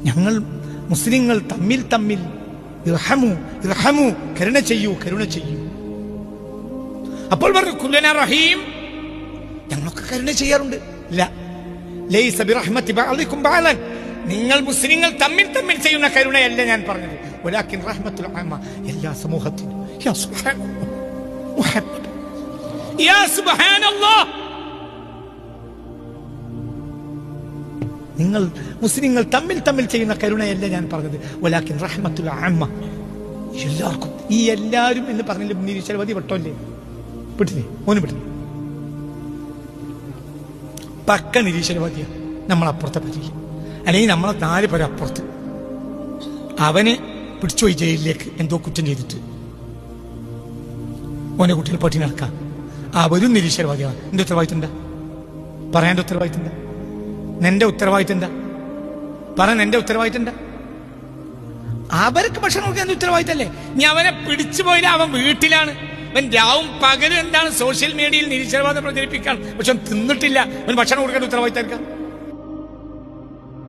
ഞങ്ങൾ മുസ്ലിങ്ങൾ തമ്മിൽ തമ്മിൽ ഇർഹമു ഇർഹമു, കരുണ ചെയ്യൂ കരുണ ചെയ്യൂ. അപ്പോൾ പറഞ്ഞു കുല്ലനാ റഹീം, ഞങ്ങളൊക്കെ കരുണ ചെയ്യാറുണ്ട്. ഇല്ല, ലൈസ ബിറഹ്മതി ബഅദികും ബഅദൻ, നിങ്ങൾ മുസ്ലിങ്ങൾ തമ്മിൽ തമ്മിൽ ചെയ്യുന്ന കരുണയല്ല ഞാൻ പറഞ്ഞത്. വലാകിൻ റഹ്മത്തുൽ അമ്മ, എല്ലാ സമൂഹത്തിനും. യാ സുബ്ഹാനല്ലാഹ് മുഹമ്മദ്, യാ സുബ്ഹാനല്ലാഹ്. നിങ്ങൾ മുസ്ലിങ്ങൾ തമ്മിൽ തമ്മിൽ ചെയ്യുന്ന കരുണയല്ല ഞാൻ പറഞ്ഞത്. വലാകിൻ റഹ്മത്തുൽ അമ്മ, എല്ലാവർക്കും. ഈ എല്ലാവരും എന്ന് പറഞ്ഞില്ല നിരീശ്വരവാദി പെട്ടോല്ലേ? പെട്ടില്ലേ? ഓന് പെട്ടില്ലേ? പക്ക നിരീശ്വരവാദിയ. നമ്മളപ്പുറത്തെ പറ്റില്ല, അല്ലെങ്കിൽ നമ്മളെ 4 പേര് അപ്പുറത്ത്. അവന് പിടിച്ചുപോയി ജയിലിലേക്ക് എന്തോ കുറ്റം ചെയ്തിട്ട്, ഓനെ കുട്ടികൾ പട്ടി നടക്കാം. അവരും നിരീശ്വരവാദിയാണ്. എന്റെ ഉത്തരവാദിത്തം എന്താ? പറയാൻ ഉത്തരവാദിത്തം എന്താ? നിന്റെ ഉത്തരവാദിത്തം എന്താ? പറയാൻ എന്റെ ഉത്തരവാദിത്തം എന്താ? അവർക്ക് ഭക്ഷണം കൊടുക്കാൻ ഉത്തരവാദിത്തല്ലേ? നീ അവനെ പിടിച്ചു പോയില്ല, അവൻ വീട്ടിലാണ്. അവൻ രാവും പകലും എന്താണ് സോഷ്യൽ മീഡിയയിൽ നിരീശ്വരവാദം പ്രചരിപ്പിക്കാൻ, പക്ഷെ തിന്നിട്ടില്ല. അവൻ ഭക്ഷണം കൊടുക്കാൻ ഉത്തരവാദിത്തം